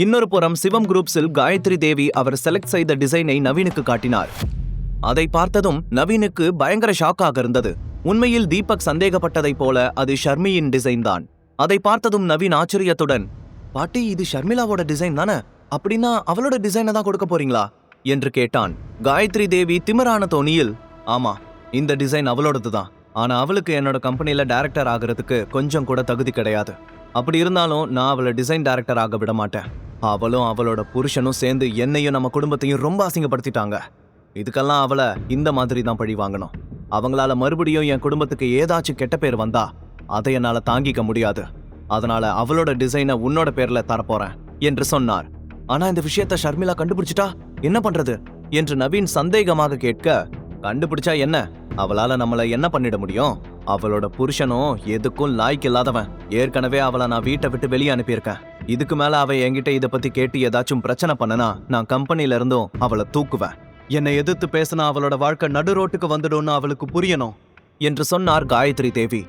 இன்னொரு புறம் சிவம் குரூப்ஸில் காயத்ரி தேவி அவர் செலக்ட் செய்த டிசைனை நவீனுக்கு காட்டினார். அதை பார்த்ததும் நவீனுக்கு பயங்கர ஷாக்காக இருந்தது. உண்மையில் தீபக் சந்தேகப்பட்டதைப் போல அது ஷர்மியின் டிசைன் தான். அதை பார்த்ததும் நவீன் ஆச்சரியத்துடன், பாட்டி இது ஷர்மிளாவோட டிசைன் தானே, அப்படின்னா அவளோட டிசைனை தான் கொடுக்க போறீங்களா என்று கேட்டான். காயத்ரி தேவி திமிரான தோணியில், ஆமா, இந்த டிசைன் அவளோடது தான். ஆனா அவளுக்கு என்னோட கம்பெனில டைரக்டர் ஆகிறதுக்கு கொஞ்சம் கூட தகுதி கிடையாது. அப்படி இருந்தாலும் நான் அவளை டிசைன் டைரக்டர் ஆக விட மாட்டேன். அவளும் அவளோட புருஷனும் சேர்ந்து என்னையும் நம்ம குடும்பத்தையும் ரொம்ப அசிங்கப்படுத்திட்டாங்க. இதுக்கெல்லாம் அவளை இந்த மாதிரி தான் பழி வாங்கணும். அவங்களால மறுபடியும் என் குடும்பத்துக்கு ஏதாச்சும் கெட்ட பேர் வந்தா அதை என்னால தாங்கிக்க முடியாது. அதனால அவளோட டிசைனை உன்னோட பேர்ல தரப்போறேன் என்று சொன்னார். ஆனா இந்த விஷயத்த ஷர்மிளா கண்டுபிடிச்சிட்டா என்ன பண்றது என்று நவீன் சந்தேகமாக கேட்க, கண்டுபிடிச்சா என்ன, அவளால நம்மள என்ன பண்ணிட முடியும்? அவளோட புருஷனும் எதுக்கும் லாய்க்கு இல்லாதவன். ஏற்கனவே அவளை நான் வீட்டை விட்டு வெளியே அனுப்பியிருக்கேன். இதுக்கு மேல அவ என்கிட்ட இதை பத்தி கேட்டு ஏதாச்சும் பிரச்சனை பண்ணனா நான் கம்பெனில இருந்தும் அவளை தூக்குவேன். என்னை எதிர்த்து பேசினா அவளோட வாழ்க்கை நடு ரோட்டுக்கு வந்துடும்னு அவளுக்கு புரியணும் என்று சொன்னார் காயத்ரி தேவி.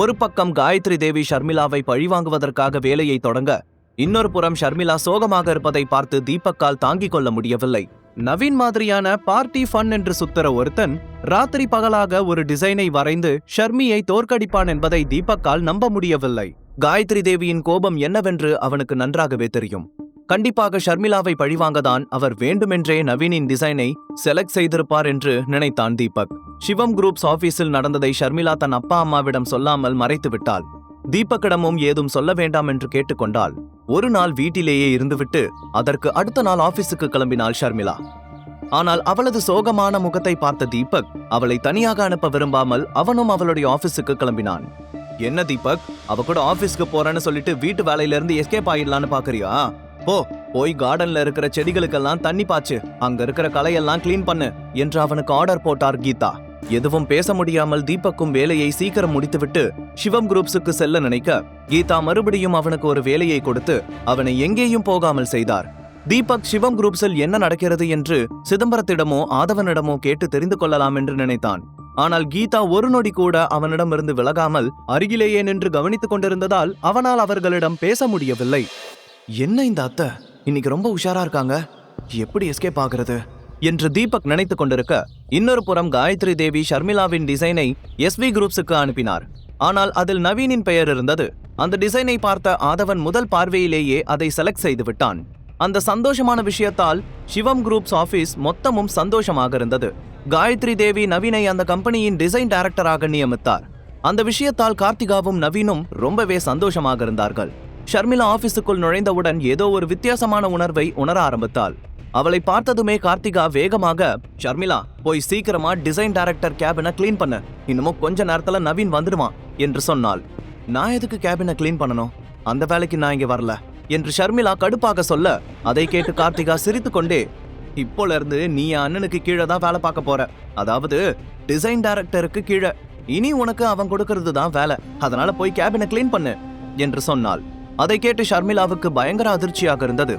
ஒரு பக்கம் காயத்ரி தேவி ஷர்மிளாவை பழிவாங்குவதற்காக வேலையை தொடங்க, இன்னொரு புறம் ஷர்மிளா சோகமாக இருப்பதை பார்த்து தீபக்கால் தாங்கிக் கொள்ள முடியவில்லை. நவீன் மாதிரியான பார்ட்டி ஃபன் என்று சுத்தர ஒருத்தன் ராத்திரி பகலாக ஒரு டிசைனை வரைந்து ஷர்மியை தோற்கடிப்பான் என்பதை தீபக்கால் நம்ப முடியவில்லை. காயத்ரி தேவியின் கோபம் என்னவென்று அவனுக்கு நன்றாகவே தெரியும். கண்டிப்பாக ஷர்மிளாவை பழிவாங்கதான் அவர் வேண்டுமென்றே நவீனின் டிசைனை செலக்ட் செய்திருப்பார் என்று நினைத்தான் தீபக். சிவம் குரூப்ஸ் ஆபீஸில் நடந்ததை ஷர்மிளா தன் அப்பா அம்மாவிடம் சொல்லாமல் மறைத்து விட்டாள். தீபக்கிடமும் ஏதும் சொல்ல வேண்டாம் என்று கேட்டுக்கொண்டாள். ஒரு நாள் வீட்டிலேயே இருந்துவிட்டு அதற்கு அடுத்த நாள் ஆபீஸுக்கு கிளம்பினாள் ஷர்மிளா. ஆனால் அவளது சோகமான முகத்தை பார்த்த தீபக் அவளை தனியாக அனுப்ப விரும்பாமல் அவனும் அவளுடைய ஆபீஸுக்கு கிளம்பினான். என்ன தீபக், அவ கூட ஆபீஸ்க்கு போறேன்னு சொல்லிட்டு வீட்டு வேலையில இருந்து எஸ்கேப் ஆயிடலான்னு பாக்குறியா? போய் கார்டன்ல இருக்கிற செடிகளுக்கெல்லாம் தண்ணி பாய்ச்சு, அங்க இருக்கிற களையெல்லாம் கிளீன் பண்ணு என்று அவனுக்கு ஆர்டர் போட்டார் கீதா. எதுவும் பேச முடியாமல் தீபக்கும் வேலையை சீக்கிரம் முடித்துவிட்டு சிவம் குரூப்ஸுக்கு செல்ல நினைக்க, கீதா மறுபடியும் அவனுக்கு ஒரு வேலையை கொடுத்து அவனை எங்கேயும் போகாமல் செய்தார். தீபக் சிவம் குரூப்ஸில் என்ன நடக்கிறது என்று சிதம்பரத்திடமோ ஆதவனிடமோ கேட்டு தெரிந்து கொள்ளலாம் என்று நினைத்தான். ஆனால் கீதா ஒரு நொடி கூட அவனிடமிருந்து விலகாமல் அருகிலேயே நின்று கவனித்துக் கொண்டிருந்ததால் அவனால் அவர்களிடம் பேச முடியவில்லை. என்ன இந்த அத்தை இன்னைக்கு ரொம்ப உஷாரா இருக்காங்க, எப்படி எஸ்கேப் ஆகிறது என்று தீபக் நினைத்துக் கொண்டிருக்க, இன்னொரு புறம் காயத்ரி தேவி ஷர்மிளாவின் டிசைனை எஸ்வி குரூப்ஸுக்கு அனுப்பினார். ஆனால் அதில் நவீனின் பெயர் இருந்தது. அந்த டிசைனை பார்த்த ஆதவன் முதல் பார்வையிலேயே அதை செலக்ட் செய்து விட்டான். அந்த சந்தோஷமான விஷயத்தால் சிவம் குரூப்ஸ் ஆபீஸ் மொத்தமும் சந்தோஷமாக இருந்தது. காயத்ரி தேவி நவீனை அந்த கம்பெனியின் டிசைன் டைரக்டராக நியமித்தார். அந்த விஷயத்தால் கார்த்திகாவும் நவீனும் ரொம்பவே சந்தோஷமாக இருந்தார்கள். ஷர்மிளா ஆபீஸுக்குள் நுழைந்தவுடன் ஏதோ ஒரு வித்தியாசமான உணர்வை உணர ஆரம்பித்தாள். அவளை பார்த்ததுமே கார்த்திகா வேகமாக, ஷர்மிளா போய் சீக்கிரமா டிசைன் டைரக்டர் கேபினை கிளீன் பண்ண, இன்னமும் கொஞ்ச நேரத்துல நவீன் வந்துடுவான் என்று சொன்னாள். நான் எதுக்கு கேபினை கிளீன் பண்ணணும், அந்த வேலைக்கு நான் இங்க வரல என்று ஷர்மிளா கடுப்பாக சொல்ல, அதை கேட்டு கார்த்திகா சிரித்து கொண்டே, இப்போல இருந்து நீ என் அண்ணனுக்கு கீழே தான் வேலை பார்க்க போற, அதாவது டிசைன் டைரக்டருக்கு கீழே. இனி உனக்கு அவன் கொடுக்கறது தான் வேலை, அதனால போய் கேபினை கிளீன் பண்ணு என்று சொன்னாள். அதை கேட்டு ஷர்மிளாவுக்கு பயங்கர அதிர்ச்சியாக இருந்தது.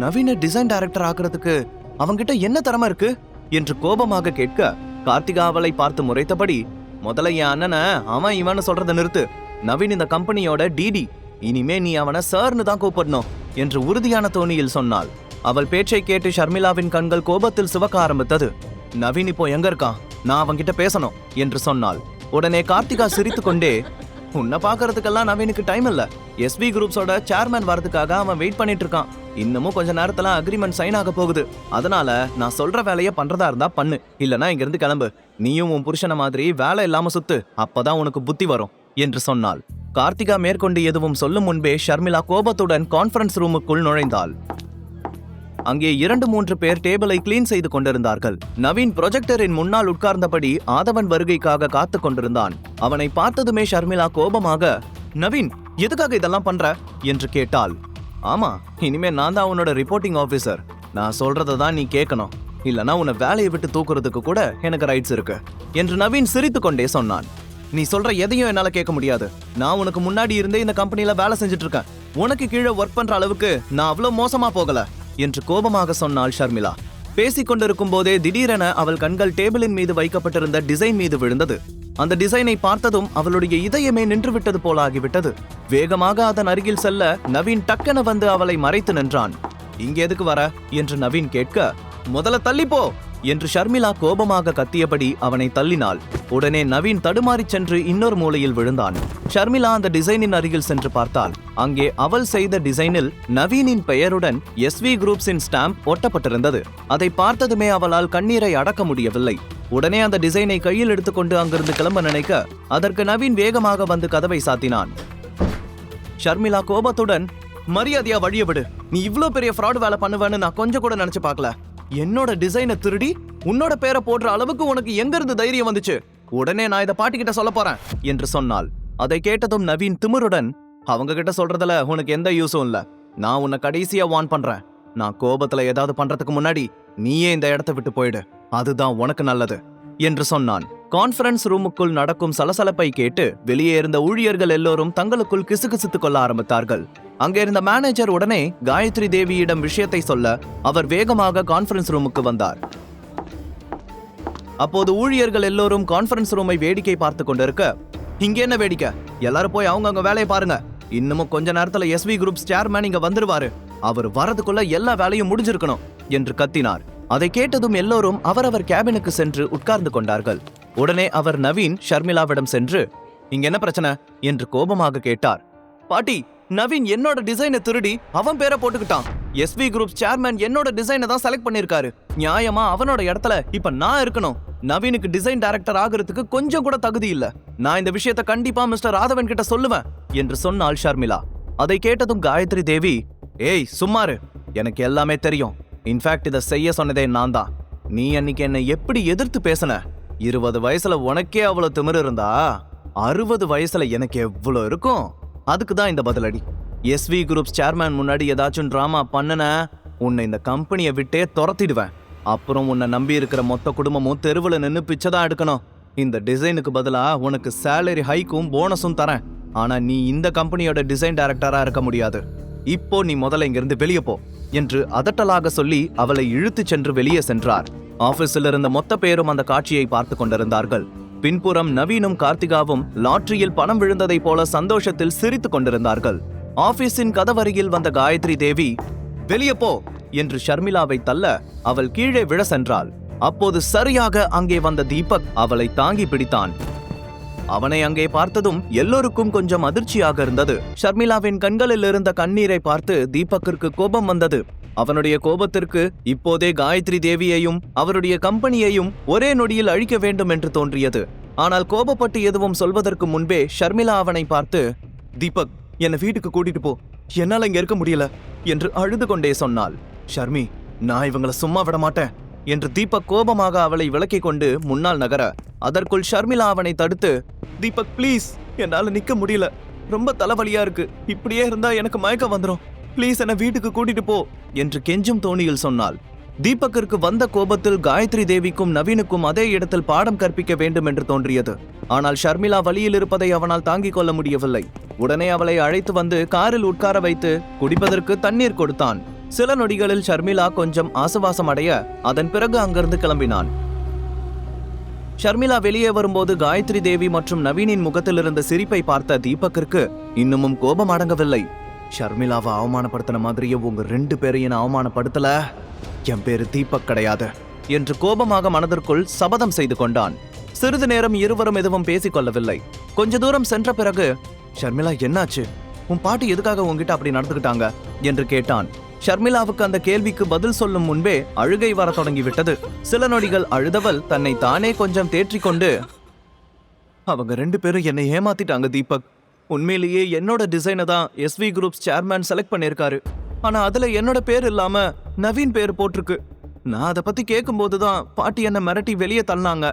நவீன டிசைன் டைரக்டர் ஆகிறதுக்கு அவங்கிட்ட என்ன திறமை இருக்கு என்று கோபமாக கேட்க, கார்த்திகா அவளை பார்த்து முறைத்தபடி, முதல்ல என் அண்ணனை அவன் இவன்னு சொல்றதை நிறுத்து. நவீன் இந்த கம்பெனியோட டிடி, இனிமே நீ அவனை சார்னு தான் கூப்பிடணும் என்று உறுதியான தோணியில் சொன்னாள். அவள் பேச்சை கேட்டு ஷர்மிளாவின் கண்கள் கோபத்தில் சிவக்க ஆரம்பித்தது. நவீன் இப்போ எங்க இருக்கான், நான் அவன்கிட்ட பேசணும் என்று சொன்னாள். உடனே கார்த்திகா சிரித்து கொண்டே, உன்னை பாக்குறதுக்கெல்லாம் நவீனுக்கு டைம் இல்ல, எஸ்வி குரூப்ஸோட சேர்மேன் வரதுக்காக அவன் வெயிட் பண்ணிட்டு இருக்கான். இன்னமும் கொஞ்ச நேரத்துல அக்ரிமெண்ட் சைன் ஆக போகுது. அதனால நான் சொல்ற வேலையை பண்றதா இருந்தா பண்ணு, இல்லனா இங்க இருந்து கிளம்பு. நீயும் உன் புருஷன மாதிரி வேலை இல்லாம சுத்து, அப்பதான் உனக்கு புத்தி வரும் என்று சொன்னாள். கார்த்திகா மேற்கொண்டு எதுவும் சொல்லும் முன்பே ஷர்மிளா கோபத்துடன் கான்ஃபரன்ஸ் ரூமுக்குள் நுழைந்தாள். அங்கே 2-3 பேர் டேபிளை கிளீன் செய்து கொண்டிருந்தார்கள். நவீன் ப்ரொஜெக்டரின் முன்னால் உட்கார்ந்தபடி ஆதவன் வருகைக்காக காத்து கொண்டிருந்தான். அவனை பார்த்ததுமே ஷர்மிளா கோபமாக, நவீன் எதுக்காக இதெல்லாம் பண்ற என்று கேட்டாள். ஆமா, இனிமே நான் தான் உன்னோட ரிப்போர்ட்டிங் ஆபீசர், நான் சொல்றதை தான் நீ கேட்கணும், இல்லனா உன்னை வேலையை விட்டு தூக்குறதுக்கு கூட எனக்கு ரைட்ஸ் இருக்கு என்று நவீன் சிரித்து கொண்டே சொன்னான். நீ சொல்ற எதையும் என்னால கேட்க முடியாது. நான் உனக்கு முன்னாடி இருந்தே இந்த கம்பெனில வேலை செஞ்சுட்டு இருக்கேன். உனக்கு கீழே ஒர்க் பண்ற அளவுக்கு நான் அவ்வளவு மோசமா போகல என்று கோபமாக சொன்னாள் ஷர்மிளா. பேசிக் கொண்டிருக்கும் போதே திடீரென அவள் கண்கள் டேபிளின் மீது வைக்கப்பட்டிருந்த டிசைன் மீது விழுந்தது. அந்த டிசைனை பார்த்ததும் அவளுடைய இதயமே நின்றுவிட்டது போல ஆகிவிட்டது. வேகமாக அதன் அருகில் செல்ல நவீன் டக்கென வந்து அவளை மறைத்து நின்றான். இங்க எதுக்கு வர என்று நவீன் கேட்க, முதல்ல தள்ளிப்போ என்று ஷர்மிளா கோபமாக கத்தியபடி அவனை தள்ளினாள். உடனே நவீன் தடுமாறிச் சென்று இன்னொரு மூலையில் விழுந்தான். ஷர்மிளா அந்த டிசைனின் அருகில் சென்று பார்த்தாள். அங்கே அவள் செய்த டிசைனில் நவீனின் பெயருடன் SV குரூப்ஸின் ஸ்டாம்ப் ஒட்டப்பட்டிருந்தது. அதை பார்த்ததுமே அவளால் கண்ணீரை அடக்க முடியவில்லை. உடனே அந்த டிசைனை கையில் எடுத்துக்கொண்டு அங்கிருந்து கிளம்ப நினைக்க அதற்கு நவீன் வேகமாக வந்து கதவை சாத்தினான். ஷர்மிளா கோபத்துடன், மரியாதையா வழிய விடு, நீ இவ்ளோ பெரிய ஃப்ராட் வேலை பண்ணுவேன்னு நான் கொஞ்சம் கூட நினைச்சு பார்க்கல. என்னோட டிசைனை திருடி உன்னோட பேரை போடுற அளவுக்கு உனக்கு எங்க இருந்து தைரியம் வந்துச்சு? உடனே நான் இதை பாட்டிக்கிட்ட சொல்ல போறேன் என்று சொன்னாள். அதை கேட்டதும் நவீன் திமிருடன், அவங்க கிட்ட சொல்றதுல உனக்கு எந்த யூஸும் இல்ல. நான் உன்னை கடைசியா வார்ன் பண்றேன். நான் கோபத்துல ஏதாவது பண்றதுக்கு முன்னாடி நீயே இந்த இடத்தை விட்டு போயிடு, அதுதான் உனக்கு நல்லது என்று சொன்னான். கான்ஃபரன்ஸ் ரூமுக்குள் நடக்கும் சலசலப்பை கேட்டு வெளியே இருந்த ஊழியர்கள் எல்லோரும் தங்களுக்குள் கிசுகிசுத்துக் கொள்ள ஆரம்பித்தார்கள். அங்கே இருந்த மேனேஜர் உடனே காயத்ரி தேவியிடம் விஷயத்தை சொல்ல அவர் வேகமாக கான்ஃபரன்ஸ் ரூமுக்கு வந்தார். அப்போது ஊழியர்கள் எல்லோரும் கான்ஃபரன்ஸ் ரூமை வேடிக்கை பார்த்து கொண்டிருக்க, இங்க என்ன வேடிக்கை, எல்லாரும் போய் அவங்க வேலையை பாருங்க. இன்னமும் கொஞ்ச நேரத்துல SV குரூப்ஸ் சேர்மேன் இங்க வந்துருவாரு. அவர் வரதுக்குள்ள எல்லா வேலையும் முடிஞ்சிருக்கணும் என்று கத்தினார். அதை கேட்டதும் எல்லோரும் அவரவர் கேபினுக்கு சென்று உட்கார்ந்து கொண்டார்கள். உடனே அவர் நவீன் ஷர்மிளாவிடம் சென்று, இங்க என்ன பிரச்சனை என்று கோபமாக கேட்டார். பாட்டி, நவீன் என்னோட டிசைனை திருடி அவன் பேரை போட்டுக்கிட்டான். SV குரூப் சேர்மேன் என்னோட டிசைனை தான் செலக்ட் பண்ணிருக்காரு. நியாயமா அவனோட இடத்துல இப்ப நான் இருக்கணும். நவீனுக்கு டிசைன் டைரக்டர் ஆகிறதுக்கு கொஞ்சம் கூட தகுதி இல்ல. நான் இந்த விஷயத்தை கண்டிப்பா மிஸ்டர் ராதவன் கிட்ட சொல்லுவேன் என்று சொன்னாள் ஷர்மிளா. அதை கேட்டதும் காயத்ரி தேவி, ஏய் சும்மாரு, எனக்கு எல்லாமே தெரியும். இன்ஃபேக்ட் இதை செய்ய சொன்னதே நான் தான். நீ அன்னைக்கு என்னை எப்படி எதிர்த்து பேசின? 20 வயசுல உனக்கே அவ்வளவு திமிரு இருந்தா 60 வயசுல எனக்கு எவ்வளவு இருக்கும்? அதுக்கு தான் இந்த பதிலடி. SV குரூப்ஸ் சேர்மேன் முன்னாடி ஏதாச்சும் டிராமா பண்ணன உன்னை இந்த கம்பெனியை விட்டே துரத்திடுவேன். அப்புறம் உன்னை நம்பி இருக்கிற மொத்த குடும்பமும் தெருவில் நின்று பிச்சைதான் எடுக்கணும். இந்த டிசைனுக்கு பதிலா உனக்கு சேலரி ஹைக்கும் போனஸும் தரேன். ஆனா நீ இந்த கம்பெனியோட டிசைன் டைரக்டரா இருக்க முடியாது. இப்போ நீ முதல்ல இங்கிருந்து வெளியே போ என்று அதட்டலாக சொல்லி அவளை இழுத்துச் சென்று வெளியே சென்றார். ஆபீஸில் இருந்த மொத்த பேரும் அந்த காட்சியை பார்த்து கொண்டிருந்தார்கள். பின்புறம் நவீனும் கார்த்திகாவும் லாட்டரியில் பணம் விழுந்ததை போல சந்தோஷத்தில் சிரித்துக் கொண்டிருந்தார்கள். ஆபீஸின் கதவருகில் வந்த காயத்ரி தேவி, வெளியே போ என்று ஷர்மிளாவை தள்ள அவள் கீழே விழ சென்றாள். அப்போது சரியாக அங்கே வந்த தீபக் அவளை தாங்கி பிடித்தான். அவனை அங்கே பார்த்ததும் எல்லோருக்கும் கொஞ்சம் அதிர்ச்சியாக இருந்தது. ஷர்மிளாவின் கண்களில் இருந்த கண்ணீரை பார்த்து தீபக்கிற்கு கோபம் வந்தது. அவனுடைய கோபத்திற்கு இப்போதே காயத்ரி தேவியையும் அவருடைய கம்பெனியையும் ஒரே நொடியில் அழிக்க வேண்டும் என்று தோன்றியது. ஆனால் கோபப்பட்டு எதுவும் சொல்வதற்கு முன்பே ஷர்மிளா அவனை பார்த்து, தீபக், என்னை வீட்டுக்கு கூட்டிட்டு போ, என்னால இங்க இருக்க முடியல என்று அழுது கொண்டே சொன்னாள். ஷர்மி, நான் இவங்களை சும்மா விட மாட்டேன் என்று தீபக் கோபமாக அவளை விலக்கிக் கொண்டு முன்னால் நகர அதற்குள் ஷர்மிளா அவனை தடுத்து, தீபக் ப்ளீஸ், என்னால நிக்க முடியல, ரொம்ப தலைவலியா இருக்கு, இப்படியே இருந்தா எனக்கு மயக்கம் வந்துடும், ப்ளீஸ் என்ன வீட்டுக்கு கூட்டிட்டு போ என்று கெஞ்சும் தோணியில் சொன்னாள். தீபக்கிற்கு வந்த கோபத்தில் காயத்ரி தேவிக்கும் நவீனுக்கும் அதே இடத்தில் பாடம் கற்பிக்க வேண்டும் என்று தோன்றியது. ஆனால் ஷர்மிளா வழியில் இருப்பதை அவனால் தாங்கிக் கொள்ள முடியவில்லை. உடனே அவளை அழைத்து வந்து காரில் உட்கார வைத்து குடிப்பதற்கு தண்ணீர் கொடுத்தான். சில நொடிகளில் ஷர்மிளா கொஞ்சம் ஆசுவாசம் அடைய அதன் பிறகு அங்கிருந்து கிளம்பினான். ஷர்மிளா வெளியே வரும்போது காயத்ரி தேவி மற்றும் நவீனின் முகத்தில் இருந்த சிரிப்பை பார்த்த தீபக்கிற்கு இன்னமும் கோபம் அடங்கவில்லை. ஷர்மிளாவை அவமானப்படுத்தின மாதிரியே உங்க 2 பேரையும் அவமானப்படுத்தல, என் பேரு தீபக் கிடையாது என்று கோபமாக மனதிற்குள் சபதம் செய்து கொண்டான். சிறிது நேரம் இருவரும் எதுவும் பேசிக் கொள்ளவில்லை. கொஞ்ச தூரம் சென்ற பிறகு, ஷர்மிளா என்னாச்சு, உன் பாட்டி எதுக்காக உன்கிட்ட அப்படி நடந்துக்கிட்டாங்க என்று கேட்டான். ஷர்மிளாவுக்கு அந்த கேள்விக்கு பதில் சொல்லும் முன்பே அழுகை வர தொடங்கிவிட்டது. சில நொடிகள் அழுதவள் தன்னை தானே கொஞ்சம் தேற்றிக்கொண்டு, அவங்க 2 பேரும் என்னை ஏமாத்திட்டாங்க தீபக். உண்மையிலேயே என்னோட டிசைனை தான் SV குரூப்ஸ் சேர்மேன் செலக்ட் பண்ணிருக்காரு. ஆனா அதுல என்னோட பேர் இல்லாம நவீன் பேர் போட்டிருக்கு. நான் அதை பத்தி கேட்கும்போதுதான் பாட்டி என்ன மிரட்டி வெளியே தள்ளினாங்க.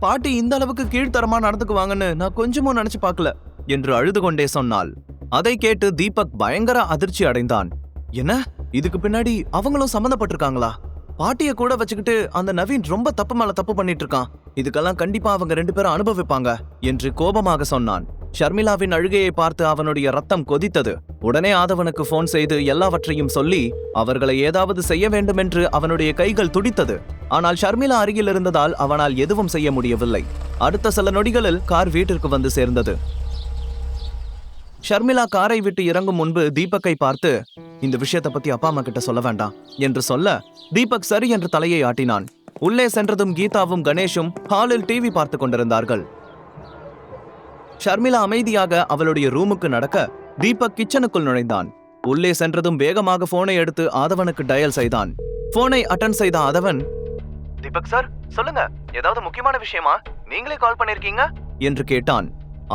பாட்டி இந்த அளவுக்கு கீழ்த்தரமா நடந்துக்குவாங்கன்னு நான் கொஞ்சமும் நினைச்சு பார்க்கல என்று அழுது கொண்டே சொன்னாள். அதை கேட்டு தீபக் பயங்கர அதிர்ச்சி அடைந்தான். என்ன, இதுக்கு பின்னாடி அவங்களும் சம்மந்தப்பட்டிருக்காங்களா? பாட்டிய கூட வச்சுக்கிட்டு அந்த நவீன் ரொம்ப தப்பு மேல தப்பு பண்ணிட்டு இருக்கான். இதுக்கெல்லாம் கண்டிப்பா அவங்க 2 பேரும் அனுபவிப்பாங்க என்று கோபமாக சொன்னான். ஷர்மிளாவின் அழுகையை பார்த்து அவனுடைய ரத்தம் கொதித்தது. உடனே ஆதவனுக்கு போன் செய்து எல்லாவற்றையும் சொல்லி அவர்களை ஏதாவது செய்ய வேண்டும் என்று அவனுடைய கைகள் துடித்தது. ஆனால் ஷர்மிளா அருகில் இருந்ததால் அவனால் எதுவும் செய்ய முடியவில்லை. அடுத்த சில நொடிகளில் கார் வீட்டிற்கு வந்து சேர்ந்தது. ஷர்மிளா காரை விட்டு இறங்கும் முன்பு தீபக்கை பார்த்து, இந்த விஷயத்தை பத்தி அப்பா அம்மா கிட்ட சொல்ல வேண்டாம் என்று சொல்ல, தீபக் சரி என்று தலையை ஆட்டினான். உள்ளே சென்றதும் கீதாவும் கணேஷும் ஹாலில் டிவி பார்த்து கொண்டிருந்தார்கள். ஷர்மிளா அமைதியாக அவளுடைய ரூமுக்கு நடக்க தீபக் கிச்சனுக்குள் நுழைந்தான். உள்ளே சென்றதும் வேகமாக போனை எடுத்து ஆதவனுக்கு டயல் செய்தான். போனை அட்டன் செய்த ஆதவன், தீபக் சார் சொல்லுங்க, ஏதாவது முக்கியமான விஷயமா? நீங்களே கால் பண்ணிருக்கீங்க என்று கேட்டான்.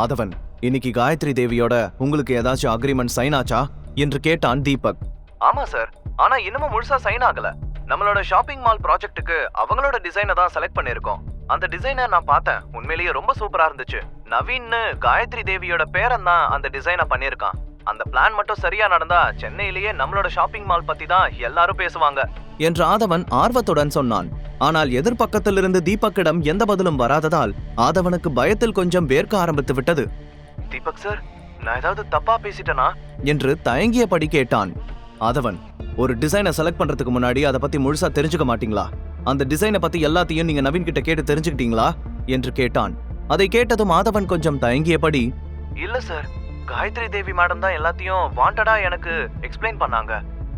ஆதவன், இன்னைக்கு காயத்ரி தேவியோட உங்களுக்கு ஏதாச்சும் அக்ரிமெண்ட் சைன் ஆச்சா என்று கேட்டான் தீபக். ஆமா சார், ஆனா இன்னமும் முழுசா சைன் ஆகல. நம்மளோட ஷாப்பிங் மால் ப்ராஜெக்ட்டுக்கு அவங்களோட டிசைனை தான் செலக்ட் பண்ணிருக்கோம். அந்த டிசைனை நான் பார்த்தேன், உண்மையிலேயே ரொம்ப சூப்பரா இருந்துச்சு. நவீன்னு காயத்ரி தேவியோட பேரன் தான் அந்த டிசைனை பண்ணிருக்கான். அந்த பிளான் மட்டும் சரியா நடந்தா சென்னையிலேயே நம்மளோட ஷாப்பிங் மால் பத்தி தான் எல்லாரும் பேசுவாங்க என்று ஆதவன் ஆர்வத்துடன் சொன்னான். ஆனால் எதிர்பக்கத்திலிருந்து தீபக்கிடம் எந்த பதிலும் வராததால் ஆதவனுக்கு பயத்தில் கொஞ்சம் வேர்க்க ஆரம்பித்து விட்டது. தீபக் சார், நான் ஏதாவது தப்பா பேசிட்டேனா என்று தயங்கியபடி கேட்டான். ஆதவன், ஒரு டிசைனை செலக்ட் பண்றதுக்கு முன்னாடி அதை பத்தி முழுசா தெரிஞ்சுக்க மாட்டீங்களா? அந்த டிசைனை பத்தி எல்லாத்தையும் நீங்க நவீன் கிட்ட கேட்டு தெரிஞ்சுக்கிட்டீங்களா என்று கேட்டான். அதை கேட்டதும் ஆதவன் கொஞ்சம் தயங்கியபடி, இல்ல சார், காயத்ரி தேவி மேடம் தான் எல்லாத்தையும் வாண்டடா எனக்கு எக்ஸ்பிளைன் பண்ணாங்க.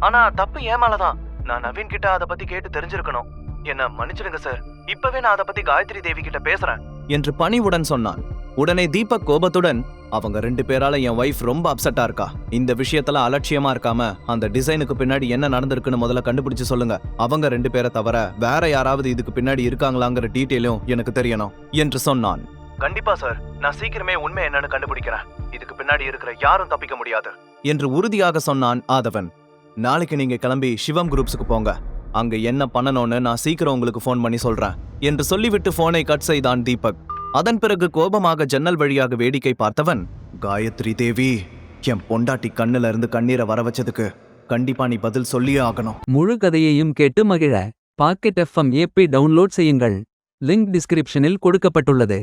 ஆனா தப்பு ஏன் மேலதான். நான் நவீன் கிட்ட அதை பத்தி கேட்டு தெரிஞ்சிருக்கணும். என்ன மன்னிச்சிடுங்க சார், இப்பவே நான் அதை பத்தி காயத்ரி தேவி கிட்ட பேசுறேன் என்று பணிவுடன் சொன்னான். உடனே தீபக் கோபத்துடன், அவங்க 2 பேரால என் வைஃப் ரொம்ப அப்செட்டா இருக்கா. இந்த விஷயத்துல அலட்சியமா இருக்காம அந்த டிசைனுக்கு பின்னாடி என்ன நடந்திருக்குன்னு முதல்ல கண்டுபிடிச்சு சொல்லுங்க. அவங்க 2 பேரை தவிர வேற யாராவது இதுக்கு பின்னாடி இருக்காங்களாங்கிற டீட்டெயிலும் எனக்கு தெரியணும் என்று சொன்னான். கண்டிப்பா சார், நான் சீக்கிரமே உண்மை என்னன்னு கண்டுபிடிக்கிறேன். இதுக்கு பின்னாடி இருக்கிற யாரும் தப்பிக்க முடியாது என்று உறுதியாக சொன்னான் ஆதவன். நாளைக்கு நீங்க கிளம்பி சிவம் குரூப்ஸுக்கு போங்க. அங்க என்ன பண்ணணும்னு நான் சீக்கிரம் உங்களுக்கு போன் பண்ணி சொல்றேன் என்று சொல்லிவிட்டு போனை கட் செய்தான் தீபக். அதன் பிறகு கோபமாக ஜன்னல் வழியாக வேடிக்கை பார்த்தவன், காயத்ரி தேவி, என் பொண்டாட்டி கண்ணுல இருந்து கண்ணீரை வர வச்சதுக்கு கண்டிப்பா நீ பதில் சொல்லியே ஆகணும். முழு கதையையும் கேட்டு மகிழ பாக்கெட் FM ஆப்பை டவுன்லோட் செய்யுங்கள். லிங்க் டிஸ்கிரிப்ஷனில் கொடுக்கப்பட்டுள்ளது.